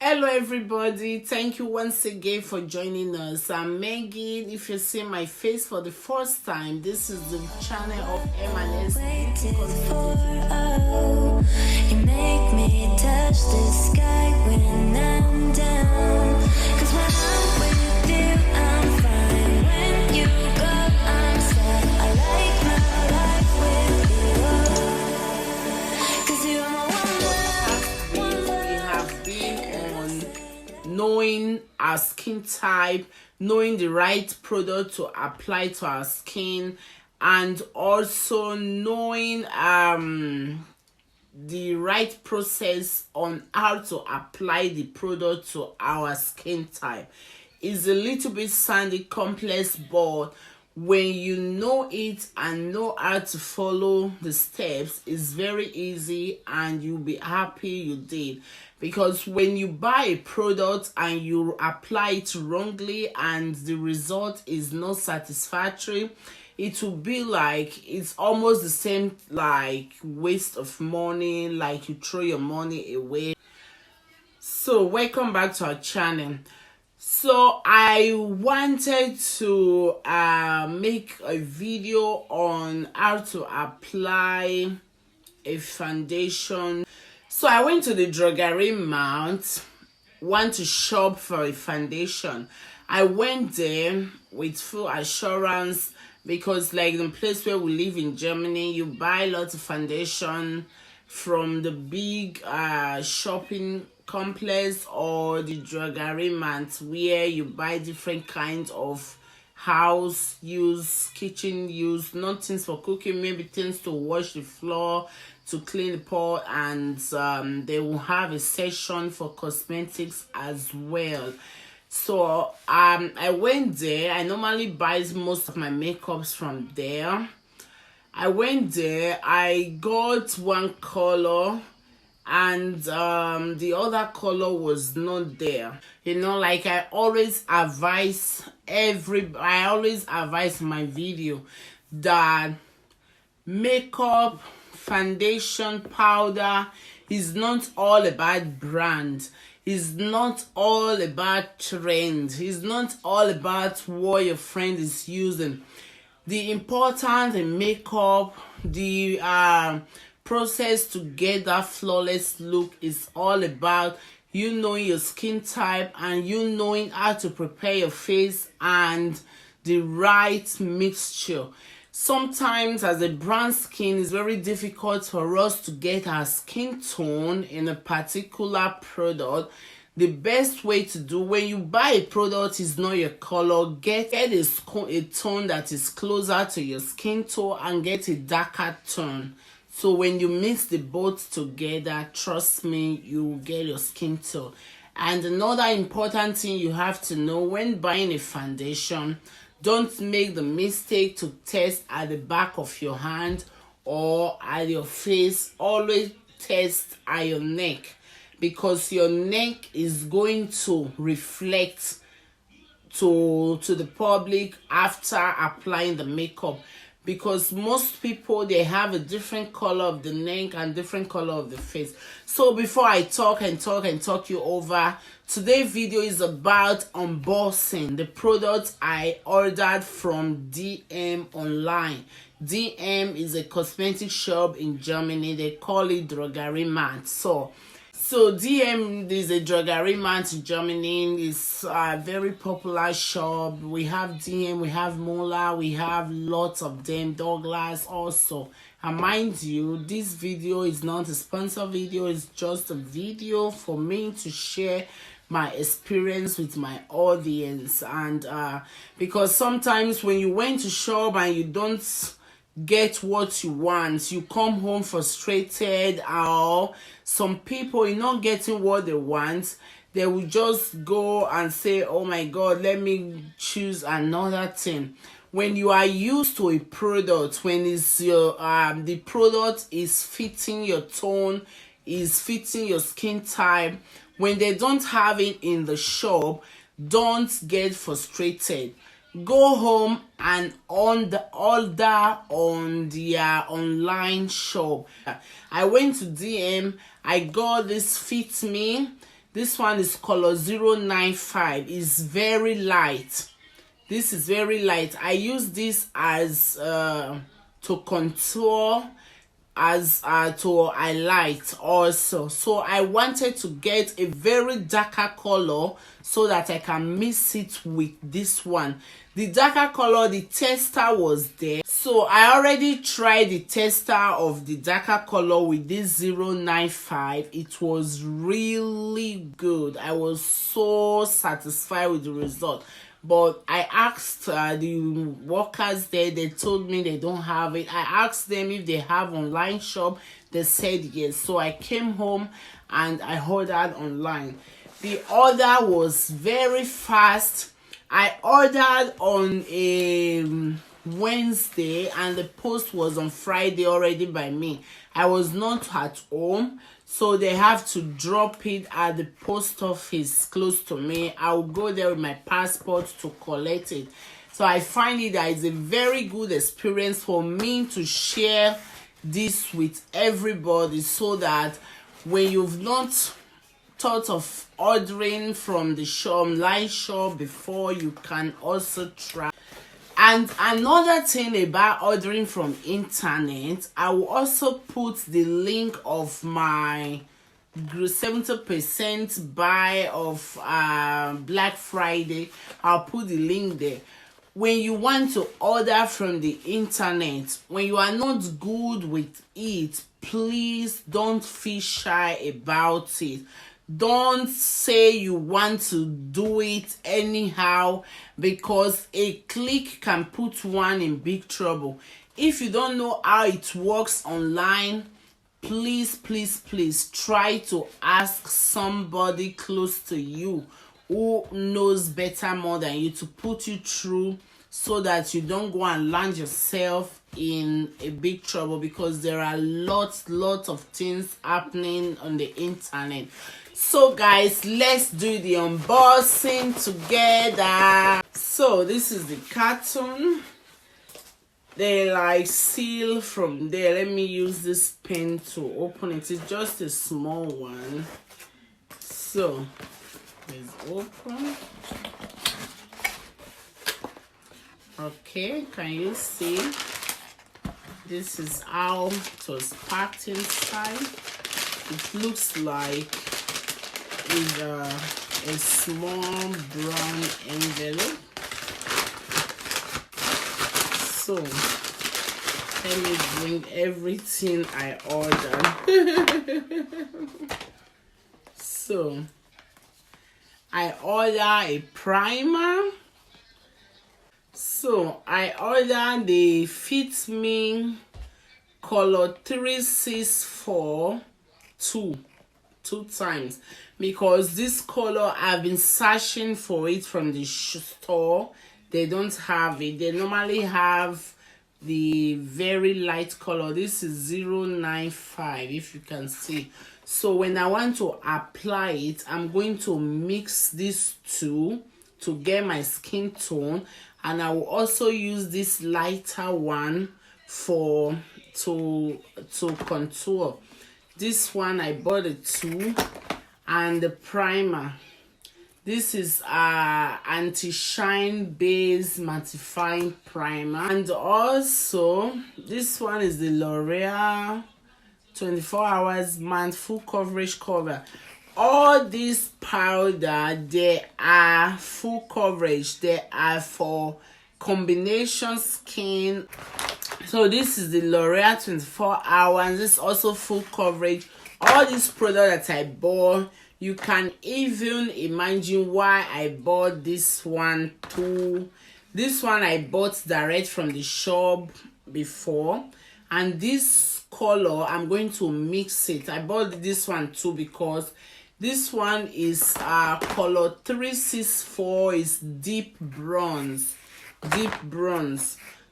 Hello everybody, thank you once again for joining us. I'm Megan. If you see my face for the first time, this is the channel of M&S Beauty Cosmetics. You make me touch the sky when I'm down. 'Cause when I'm with you, I'm fine. When you go, I'm sad. I like my life with you. 'Cause you're my We have been on knowing our skin type, knowing the right product to apply to our skin, and also knowing the right process on how to apply the product to our skin type. It's a little bit sandy, complex, but when you know it and know how to follow the steps, it's very easy and you'll be happy you did. Because when you buy a product and you apply it wrongly and the result is not satisfactory, it will be like it's almost the same, like waste of money, like you throw your money away. So welcome back to our channel. So I wanted to make a video on how to apply a foundation. So I went to the Drogerie Mart, want to shop for a foundation. I went there with full assurance because, like, the place where we live in Germany, you buy lots of foundation from the big shopping complex or the Drogerie Mart, where you buy different kinds of house use, kitchen use, not things for cooking, maybe things to wash the floor, to clean the pot, and they will have a section for cosmetics as well. So I went there. I normally buy most of my makeups from there. I went there, I got one color and the other color was not there. Like I always advise my video that makeup, foundation, powder is not all about brand. It's not all about trend. It's not all about what your friend is using. The important in makeup, the process to get that flawless look is all about you knowing your skin type and you knowing how to prepare your face and the right mixture. Sometimes as a brown skin, it's very difficult for us to get our skin tone in a particular product. The best way to do when you buy a product is know your color, get a tone that is closer to your skin tone and get a darker tone. So when you mix the both together, trust me, you will get your skin tone. And another important thing you have to know when buying a foundation, don't make the mistake to test at the back of your hand or at your face. Always test at your neck, because your neck is going to reflect to the public after applying the makeup. Because most people, they have a different color of the neck and different color of the face. So before I talk you over, today's video is about unboxing the product I ordered from DM online. DM is a cosmetic shop in Germany. They call it Drogerie Mart. So DM is a Drogerie Mart in Germany. It's a very popular shop. We have DM, we have Mola, we have lots of them, Douglas also. And mind you, this video is not a sponsor video. It's just a video for me to share my experience with my audience. And because sometimes when you went to shop and you don't get what you want, you come home frustrated, or some people, you're not getting what they want, they will just go and say, oh my god, let me choose another thing. When you are used to a product, when it's your the product is fitting your tone, is fitting your skin type, when they don't have it in the shop, don't get frustrated. Go home and order on their online shop. I went to DM, I got this Fit Me. This one is color 095. It's very light. This is very light. I use this as to contour, as to highlight also. So I wanted to get a very darker color so that I can mix it with this one. The darker color, the tester was there, so I already tried the tester of the darker color with this 095. It was really good. I was so satisfied with the result. But I asked the workers there, they told me they don't have it. I asked them if they have online shop, they said yes. So I came home and I ordered online. The order was very fast. I ordered on a Wednesday and the post was on Friday already by me. I was not at home, so they have to drop it at the post office close to me. I'll go there with my passport to collect it. So I find it that it's a very good experience for me to share this with everybody, so that when you've not thought of ordering from the shop, online shop before, you can also try. And another thing about ordering from internet, I will also put the link of my 70% buy of Black Friday. I'll put the link there. When you want to order from the internet, when you are not good with it, please don't feel shy about it. Don't say you want to do it anyhow, because a click can put one in big trouble. If you don't know how it works online, please try to ask somebody close to you who knows better more than you to put you through, so that you don't go and land yourself in a big trouble, because there are lots of things happening on the internet. So guys, let's do the unboxing together. So this is the carton. They like seal from there. Let me use this pen to open it. It's just a small one. So let's open. Okay, can you see? This is how it was packed inside. It looks like with a small brown envelope. So let me bring everything I ordered. So I ordered a primer. So I ordered the Fit Me color 364 two times, because this color I've been searching for it from the store. They don't have it. They normally have the very light color. This is 095, if you can see. So when I want to apply it, I'm going to mix these two to get my skin tone, and I will also use this lighter one for to contour. This one I bought it too, and the primer. This is anti-shine base mattifying primer, and also this one is the L'Oreal 24 hours matte full coverage cover. All this powder, they are full coverage. They are for combination skin. So this is the L'Oreal 24 hours. This is also full coverage. All these products that I bought, you can even imagine why I bought this one too. This one I bought direct from the shop before, and this color I'm going to mix it. I bought this one too because this one is color 364, is deep bronze.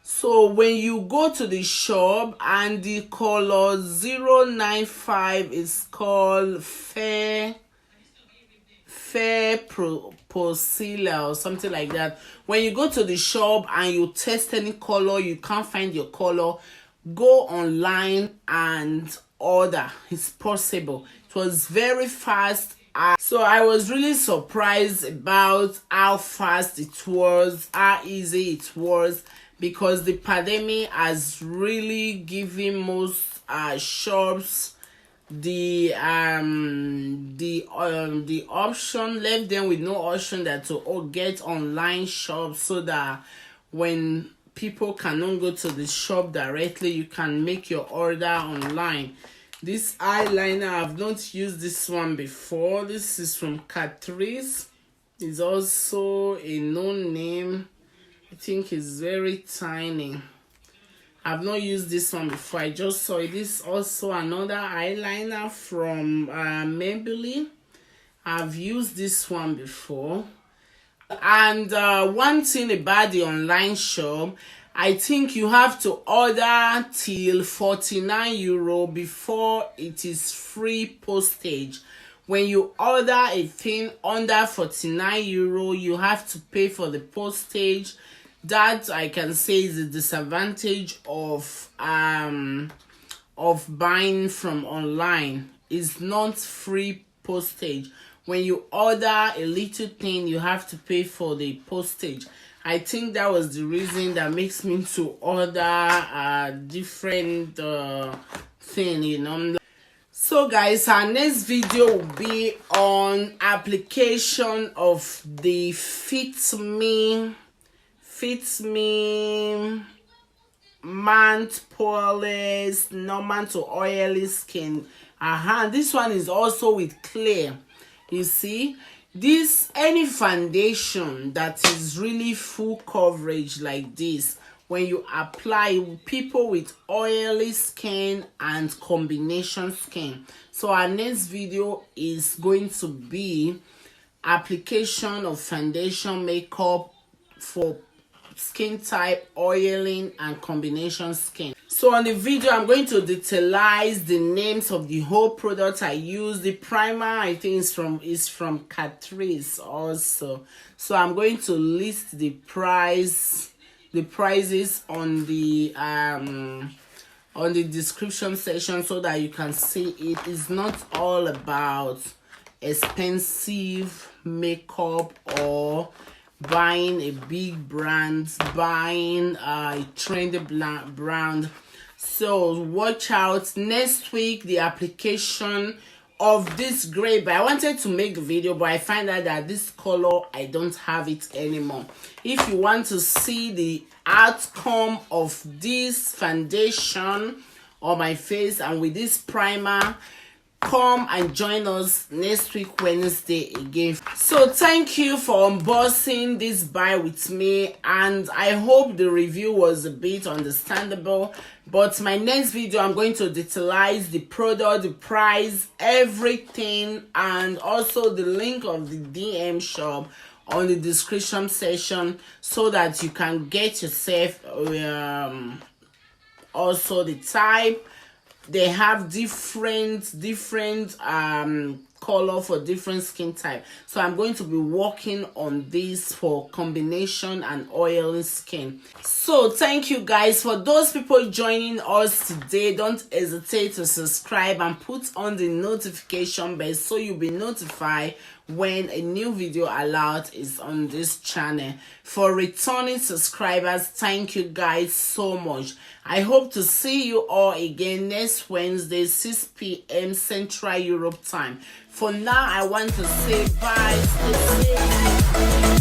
So when you go to the shop and the color 095 is called fair Procilla or something like that. When you go to the shop and you test any color, you can't find your color, go online and order. It's possible. It was very fast. So I was really surprised about how fast it was, how easy it was, because the pandemic has really given most shops the option, left them with no option that to get online shops, so that when people cannot go to the shop directly, you can make your order online. This eyeliner, I've not used this one before. This is from Catrice. It's also a known name. I think it's very tiny. I've not used this one before. I just saw it. This is also another eyeliner from Maybelline. I've used this one before. And one thing about the online shop, I think you have to order till €49 before it is free postage. When you order a thing under €49, you have to pay for the postage. That I can say is the disadvantage of buying from online. It's not free postage. When you order a little thing, you have to pay for the postage. I think that was the reason that makes me to order a different thing, you know. So guys, our next video will be on application of the Fit Me matte poreless normal to oily skin. This one is also with clear. You see, this any foundation that is really full coverage like this, when you apply, people with oily skin and combination skin. So our next video is going to be application of foundation makeup for skin type, oiling and combination skin. So on the video, I'm going to detailize the names of the whole product I use. The primer I think is from Catrice also. So I'm going to list the prices on the description section, so that you can see it is not all about expensive makeup or buying a big brand, buying a trendy brand. So watch out next week, the application of this gray. But I wanted to make the video, but I find out that this color, I don't have it anymore. If you want to see the outcome of this foundation on my face and with this primer, come and join us next week Wednesday again. So thank you for unboxing this buy with me, and I hope the review was a bit understandable. But my next video, I'm going to detailize the product, the price, everything, and also the link of the DM shop on the description section, so that you can get yourself also the type. They have different color for different skin type. So I'm going to be working on this for combination and oily skin. So thank you guys. For those people joining us today, don't hesitate to subscribe and put on the notification bell, so you'll be notified when a new video alert is on this channel. For returning subscribers, thank you guys so much. I hope to see you all again next Wednesday, 6 p.m. Central Europe time. For now, I want to say bye. Stay safe.